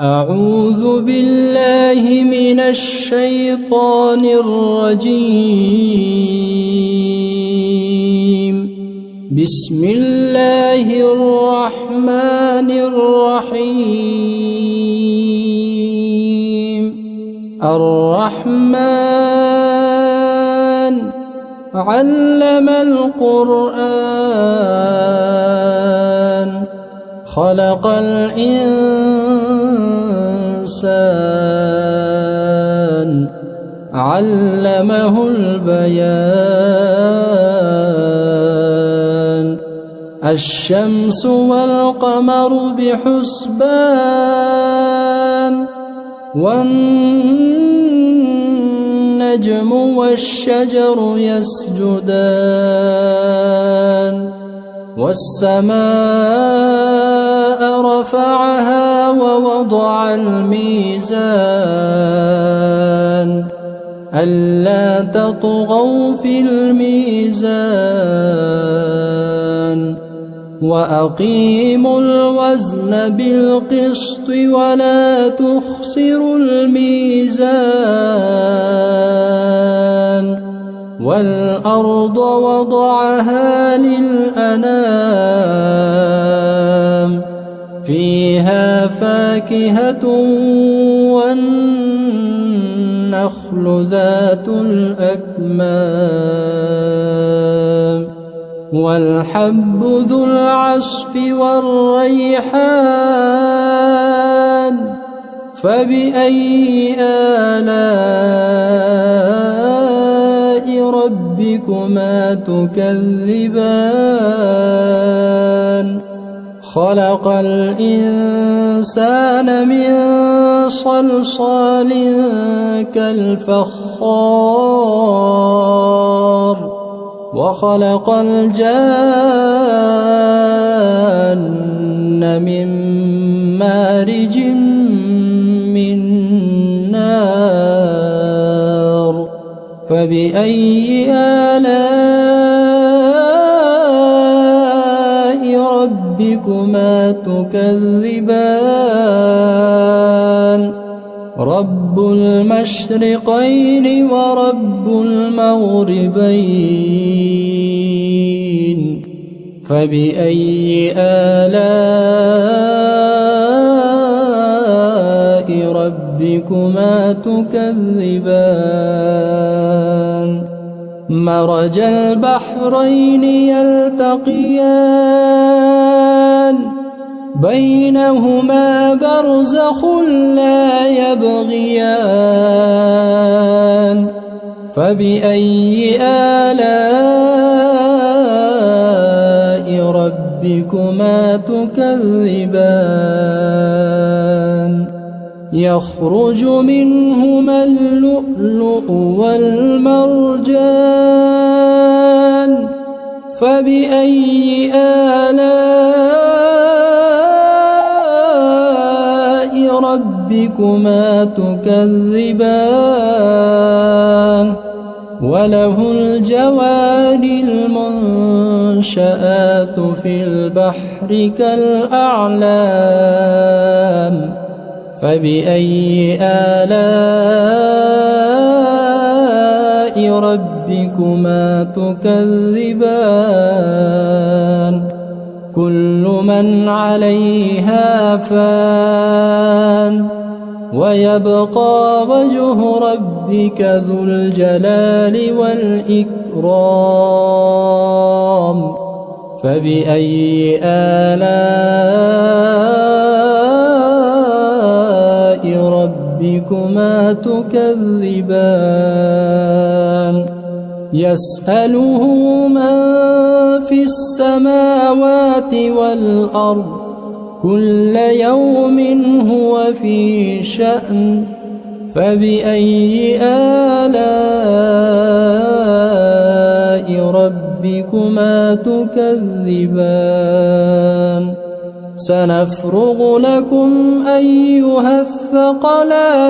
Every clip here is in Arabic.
أعوذ بالله من الشيطان الرجيم. بسم الله الرحمن الرحيم. الرحمن علم القرآن خلق الإنسان علمه البيان. الشمس والقمر بحسبان والنجم والشجر يسجدان. والسماء رفعها ووضع الميزان ألا تطغوا في الميزان وأقيموا الوزن بالقسط ولا تخسروا الميزان. والأرض وضعها للأنام فيها فاكهة والنخل ذات الأكمام والحب ذو العصف والريحان. فبأي آلاء ربكما تكذبان؟ خلق الإنسان من صلصال كالفخار وخلق الجان من مارج من نار. فبأي آلاء ربكما تكذبان؟ رب المشرقين ورب المغربين. فبأي آلاء ربكما تكذبان؟ مرج البحرين يلتقيان بينهما برزخ لا يبغيان. فبأي آلاء ربكما تكذبان؟ يخرج منهما اللؤلؤ والمرجان. فبأي آلاء ربكما تكذبان؟ وله الجوار المنشآت في البحر كالأعلام. فبأي آلاء ربكما تكذبان؟ كل من عليها فان ويبقى وجه ربك ذو الجلال والإكرام. فبأي آلاء ربكما تكذبان؟ يسأله من في السماوات والأرض كل يوم هو في شأن. فبأي آلاء ربكما تكذبان؟ سنفرغ لكم أيها الثقلان.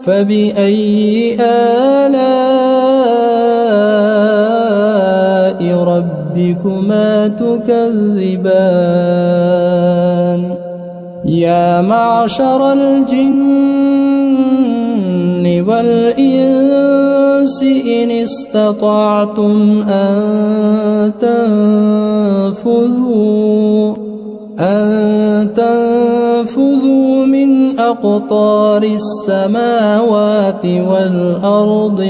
فبأي آلاء ربكما تكذبان؟ يا معشر الجن والإنس إن استطعتم أن تنفذوا من أقطار السماوات والأرض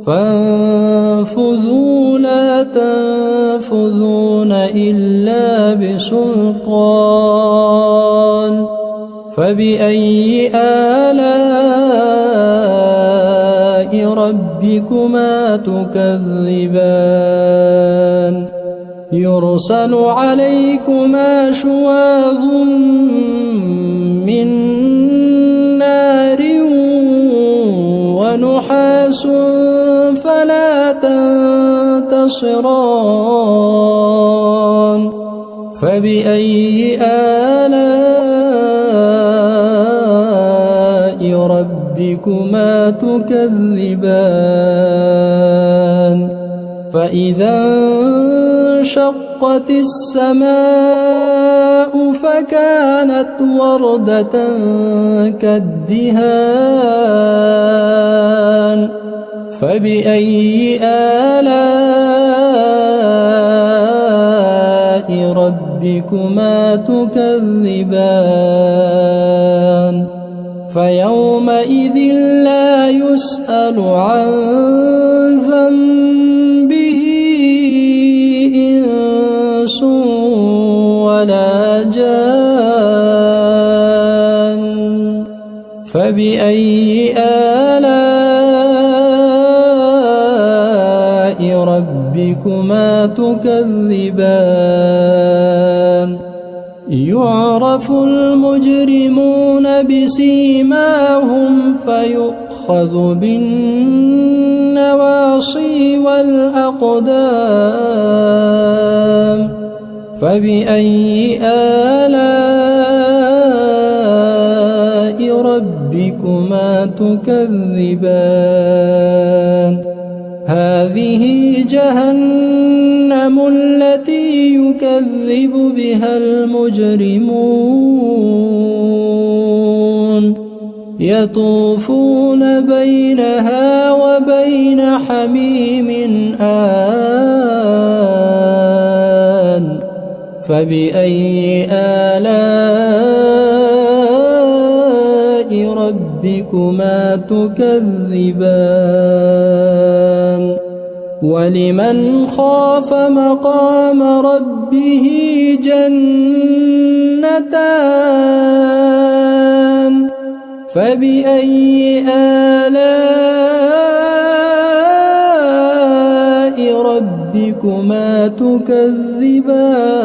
فانفذوا لا تنفذون إلا بسلطان فبأي آلاء ربكما تكذبان يرسل عليكما شواظ من نار ونحاس فلا تنتصران فبأي آلاء ربكما تكذبان فإذا انشقت السماء فكانت وردة كالدهان فبأي آلاء ربكما تكذبان فيومئذ لا يسأل عن ذنبه إنس ولا جان فبأي آلاء ربكما تكذبان يعرف المجرمون بسيماهم فيؤخذ بالنواصي والأقدام فبأي آلاء ربكما تكذبان هذه جهنم التي يكذب بها المجرمون يطوفون بينها وبين حميم آن فبأي آلاء ربكما تكذبان ولمن خاف مقام ربه جنتان فبأي آلاء ربكما تكذبان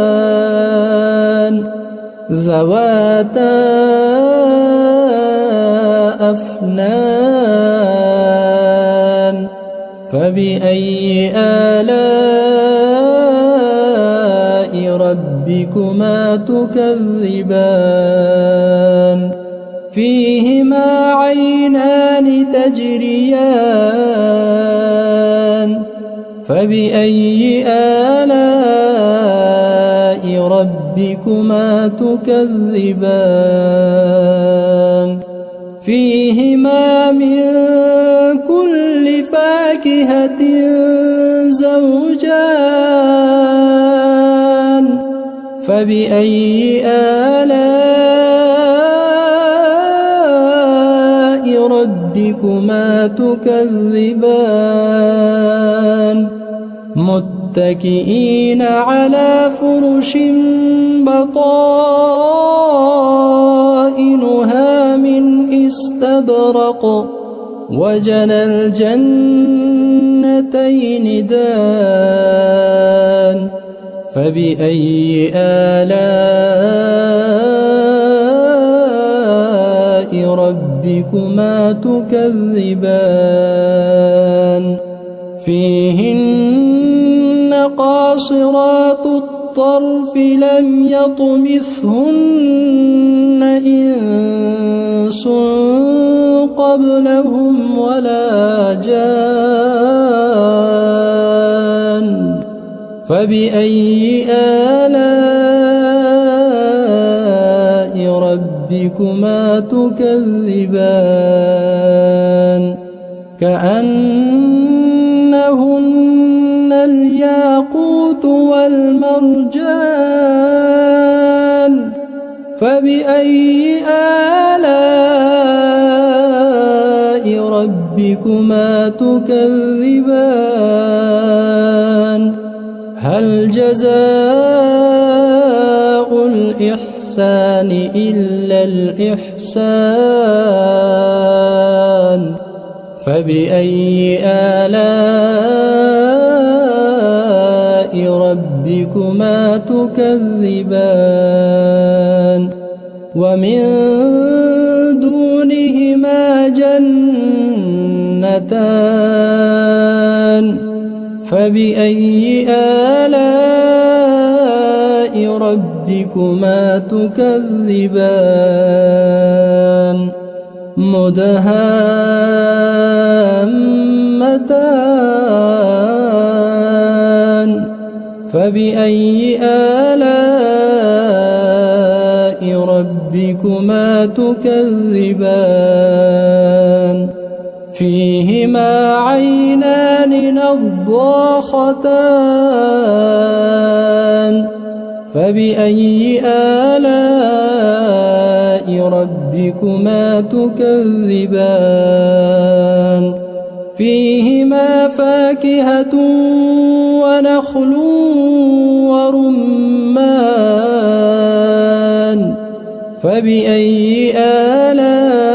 ذواتا أفنان فبأي آلاء ربكما تكذبان فيهما عينان تجريان فبأي آلاء ربكما تكذبان فيهما من كل فاكهة زوجان فبأي آلاء ربكما تكذبان متكئين على فرش بطائنها من استبرق وجنى الجنتين دان فبأي آلاء ربكما تكذبان فيهن قاصرات الطرف لم يطمثهن إنس قبلهم ولا جان فبأي آلاء ربكما تكذبان كأنهن الياقوت والمرجان فبأي آلاء ربكما تكذبان هل جزاء الإحسان إلا الإحسان فبأي آلاء ربكما تكذبان ومن دونهما جنتان فبأي آلاء ربكما تكذبان مدهامتان فبأي آلاء ربكما تكذبان فيهما عينان نضاختان فبأي آلاء ربكما تكذبان فيهما فاكهة ونخل ورمان فبأي آلاء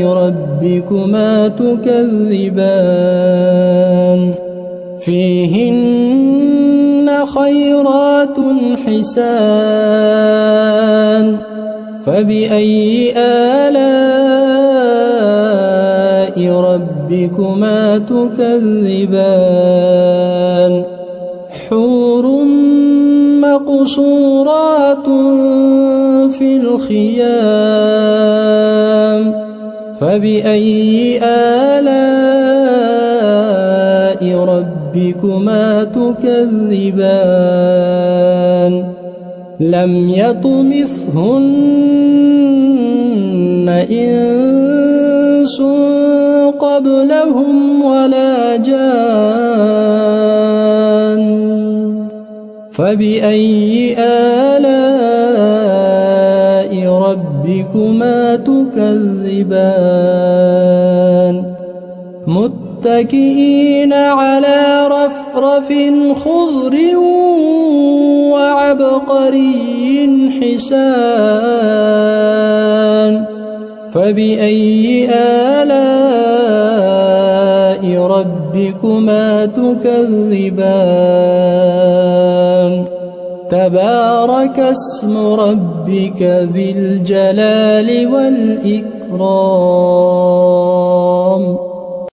ربكما تكذبان فيهن خيرات حسان فبأي آلاء ربكما تكذبان حور مقصورات في الخيام فبأي آلاء ربكما تكذبان لم يطمثهن إنس قبلهم ولا جان فبأي آلاء ربكما تكذبان متكئين على رفرف خضر وعبقري حسان فبأي آلاء ربكما تكذبان تبارك اسم ربك ذي الجلال والإكرام